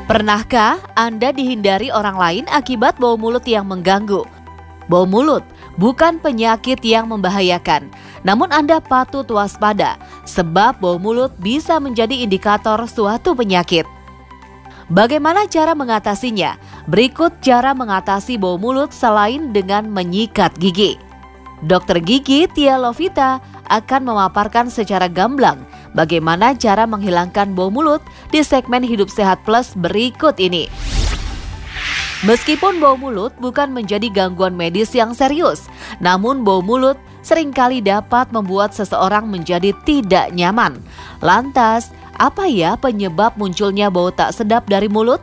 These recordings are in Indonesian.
Pernahkah Anda dihindari orang lain akibat bau mulut yang mengganggu? Bau mulut bukan penyakit yang membahayakan, namun Anda patut waspada sebab bau mulut bisa menjadi indikator suatu penyakit. Bagaimana cara mengatasinya? Berikut cara mengatasi bau mulut selain dengan menyikat gigi. Dokter Gigi Tia Lovita akan memaparkan secara gamblang bagaimana cara menghilangkan bau mulut di segmen Hidup Sehat Plus berikut ini. Meskipun bau mulut bukan menjadi gangguan medis yang serius, namun bau mulut seringkali dapat membuat seseorang menjadi tidak nyaman. Lantas, apa ya penyebab munculnya bau tak sedap dari mulut?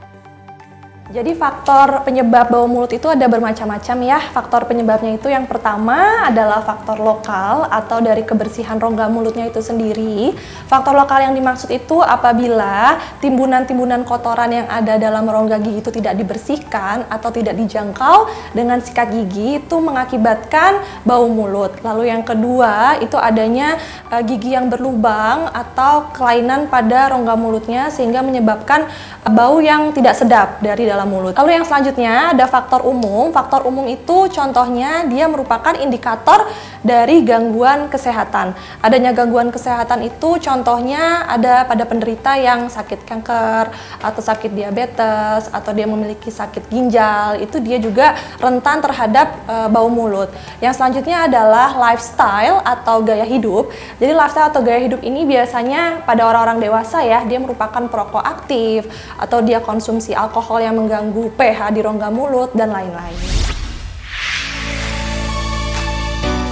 Jadi faktor penyebab bau mulut itu ada bermacam-macam ya. Faktor penyebabnya itu yang pertama adalah faktor lokal atau dari kebersihan rongga mulutnya itu sendiri. Faktor lokal yang dimaksud itu apabila timbunan-timbunan kotoran yang ada dalam rongga gigi itu tidak dibersihkan atau tidak dijangkau dengan sikat gigi itu mengakibatkan bau mulut. Lalu yang kedua itu adanya gigi yang berlubang atau kelainan pada rongga mulutnya sehingga menyebabkan bau yang tidak sedap dari dalam mulut. Lalu yang selanjutnya ada faktor umum. Faktor umum itu contohnya dia merupakan indikator dari gangguan kesehatan. Adanya gangguan kesehatan itu contohnya ada pada penderita yang sakit kanker atau sakit diabetes atau dia memiliki sakit ginjal, itu dia juga rentan terhadap bau mulut. Yang selanjutnya adalah lifestyle atau gaya hidup. Jadi lifestyle atau gaya hidup ini biasanya pada orang-orang dewasa ya, dia merupakan perokok aktif atau dia konsumsi alkohol yang mengganggu pH di rongga mulut dan lain-lain.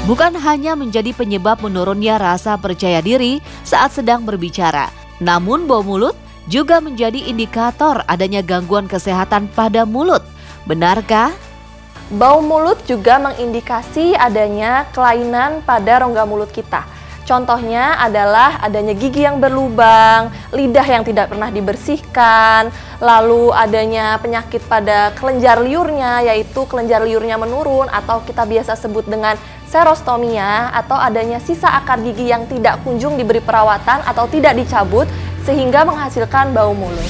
Bukan hanya menjadi penyebab menurunnya rasa percaya diri saat sedang berbicara, namun bau mulut juga menjadi indikator adanya gangguan kesehatan pada mulut. Benarkah? Bau mulut juga mengindikasi adanya kelainan pada rongga mulut kita. Contohnya adalah adanya gigi yang berlubang, lidah yang tidak pernah dibersihkan, lalu adanya penyakit pada kelenjar liurnya, yaitu kelenjar liurnya menurun atau kita biasa sebut dengan serostomia, atau adanya sisa akar gigi yang tidak kunjung diberi perawatan atau tidak dicabut sehingga menghasilkan bau mulut.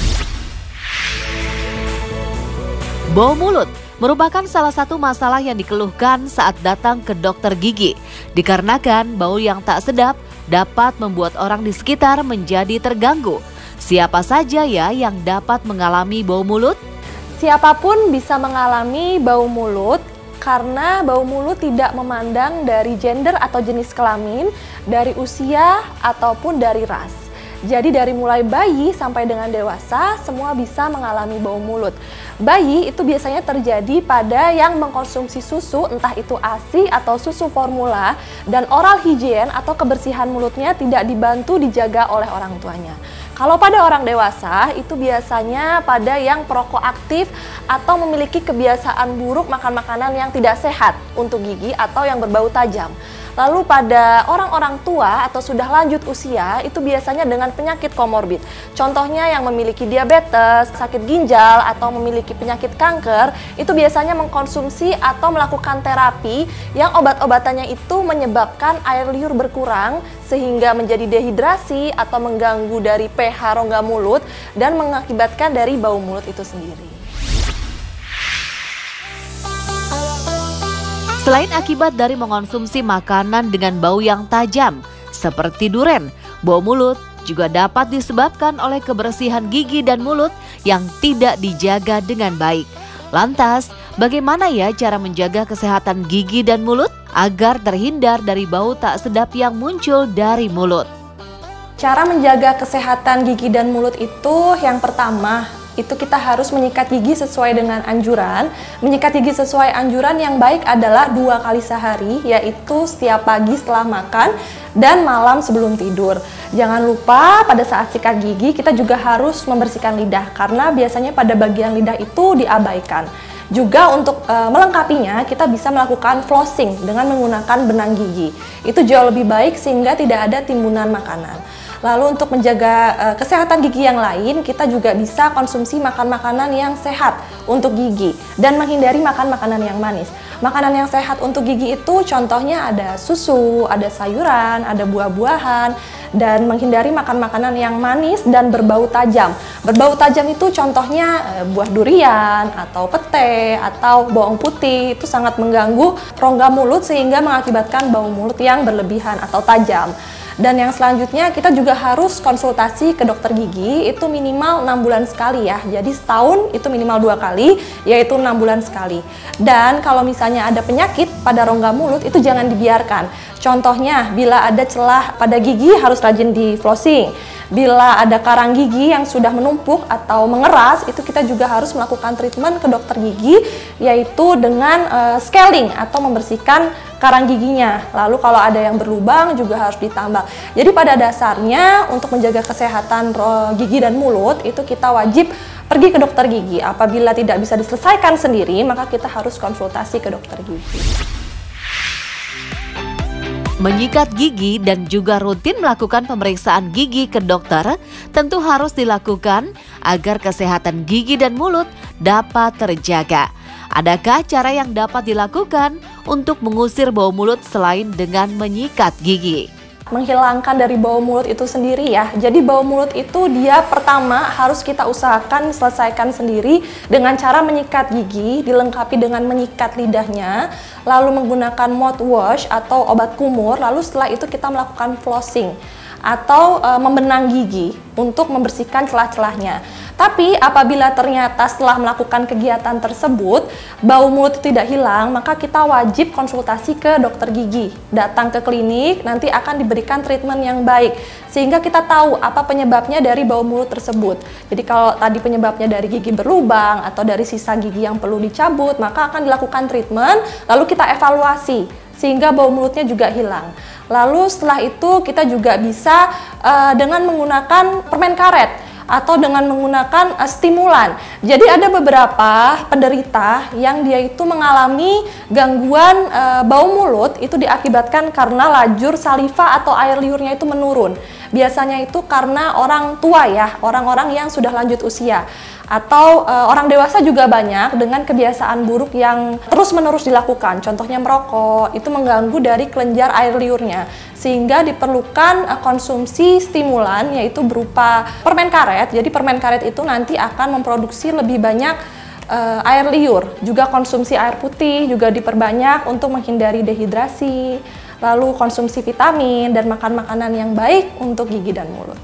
Bau mulut merupakan salah satu masalah yang dikeluhkan saat datang ke dokter gigi. Dikarenakan bau yang tak sedap dapat membuat orang di sekitar menjadi terganggu. Siapa saja ya yang dapat mengalami bau mulut? Siapapun bisa mengalami bau mulut karena bau mulut tidak memandang dari gender atau jenis kelamin, dari usia ataupun dari ras. Jadi dari mulai bayi sampai dengan dewasa semua bisa mengalami bau mulut. Bayi itu biasanya terjadi pada yang mengkonsumsi susu, entah itu ASI atau susu formula, dan oral hygiene atau kebersihan mulutnya tidak dibantu dijaga oleh orang tuanya. Kalau pada orang dewasa itu biasanya pada yang perokok aktif atau memiliki kebiasaan buruk makan makanan yang tidak sehat untuk gigi atau yang berbau tajam. Lalu pada orang-orang tua atau sudah lanjut usia itu biasanya dengan penyakit komorbid. Contohnya yang memiliki diabetes, sakit ginjal, atau memiliki penyakit kanker, itu biasanya mengkonsumsi atau melakukan terapi yang obat-obatannya itu menyebabkan air liur berkurang sehingga menjadi dehidrasi atau mengganggu dari pH rongga mulut dan mengakibatkan dari bau mulut itu sendiri. Selain akibat dari mengonsumsi makanan dengan bau yang tajam, seperti duren, bau mulut juga dapat disebabkan oleh kebersihan gigi dan mulut yang tidak dijaga dengan baik. Lantas, bagaimana ya cara menjaga kesehatan gigi dan mulut agar terhindar dari bau tak sedap yang muncul dari mulut? Cara menjaga kesehatan gigi dan mulut itu yang pertama, itu kita harus menyikat gigi sesuai dengan anjuran. Menyikat gigi sesuai anjuran yang baik adalah 2 kali sehari, yaitu setiap pagi setelah makan dan malam sebelum tidur. Jangan lupa pada saat sikat gigi kita juga harus membersihkan lidah, karena biasanya pada bagian lidah itu diabaikan. Juga untuk melengkapinya kita bisa melakukan flossing dengan menggunakan benang gigi. Itu jauh lebih baik sehingga tidak ada timbunan makanan. Lalu untuk menjaga kesehatan gigi yang lain, kita juga bisa konsumsi makan makanan yang sehat untuk gigi dan menghindari makan makanan yang manis. Makanan yang sehat untuk gigi itu contohnya ada susu, ada sayuran, ada buah-buahan, dan menghindari makan makanan yang manis dan berbau tajam. Berbau tajam itu contohnya buah durian, atau pete, atau bawang putih. Itu sangat mengganggu rongga mulut sehingga mengakibatkan bau mulut yang berlebihan atau tajam. Dan yang selanjutnya kita juga harus konsultasi ke dokter gigi itu minimal 6 bulan sekali ya. Jadi setahun itu minimal 2 kali, yaitu 6 bulan sekali. Dan kalau misalnya ada penyakit pada rongga mulut itu jangan dibiarkan. Contohnya bila ada celah pada gigi harus rajin di flossing. Bila ada karang gigi yang sudah menumpuk atau mengeras, itu kita juga harus melakukan treatment ke dokter gigi, yaitu dengan scaling atau membersihkan karang giginya. Lalu kalau ada yang berlubang juga harus ditambal. Jadi pada dasarnya untuk menjaga kesehatan gigi dan mulut itu kita wajib pergi ke dokter gigi. Apabila tidak bisa diselesaikan sendiri, maka kita harus konsultasi ke dokter gigi. Menyikat gigi dan juga rutin melakukan pemeriksaan gigi ke dokter tentu harus dilakukan agar kesehatan gigi dan mulut dapat terjaga. Adakah cara yang dapat dilakukan untuk mengusir bau mulut selain dengan menyikat gigi? Menghilangkan dari bau mulut itu sendiri ya. Jadi bau mulut itu dia pertama harus kita usahakan selesaikan sendiri dengan cara menyikat gigi, dilengkapi dengan menyikat lidahnya, lalu menggunakan mouthwash atau obat kumur, lalu setelah itu kita melakukan flossing atau membenang gigi untuk membersihkan celah-celahnya. Tapi apabila ternyata setelah melakukan kegiatan tersebut bau mulut tidak hilang, maka kita wajib konsultasi ke dokter gigi. Datang ke klinik, nanti akan diberikan treatment yang baik sehingga kita tahu apa penyebabnya dari bau mulut tersebut. Jadi kalau tadi penyebabnya dari gigi berlubang atau dari sisa gigi yang perlu dicabut, maka akan dilakukan treatment, lalu kita evaluasi sehingga bau mulutnya juga hilang. Lalu setelah itu kita juga bisa dengan menggunakan permen karet atau dengan menggunakan stimulan. Jadi ada beberapa penderita yang dia itu mengalami gangguan bau mulut itu diakibatkan karena lajur saliva atau air liurnya itu menurun. Biasanya itu karena orang tua ya, orang-orang yang sudah lanjut usia. Atau orang dewasa juga banyak dengan kebiasaan buruk yang terus-menerus dilakukan. Contohnya merokok, itu mengganggu dari kelenjar air liurnya. Sehingga diperlukan konsumsi stimulan yaitu berupa permen karet. Jadi permen karet itu nanti akan memproduksi lebih banyak air liur. Juga konsumsi air putih juga diperbanyak untuk menghindari dehidrasi. Lalu konsumsi vitamin dan makan makanan yang baik untuk gigi dan mulut.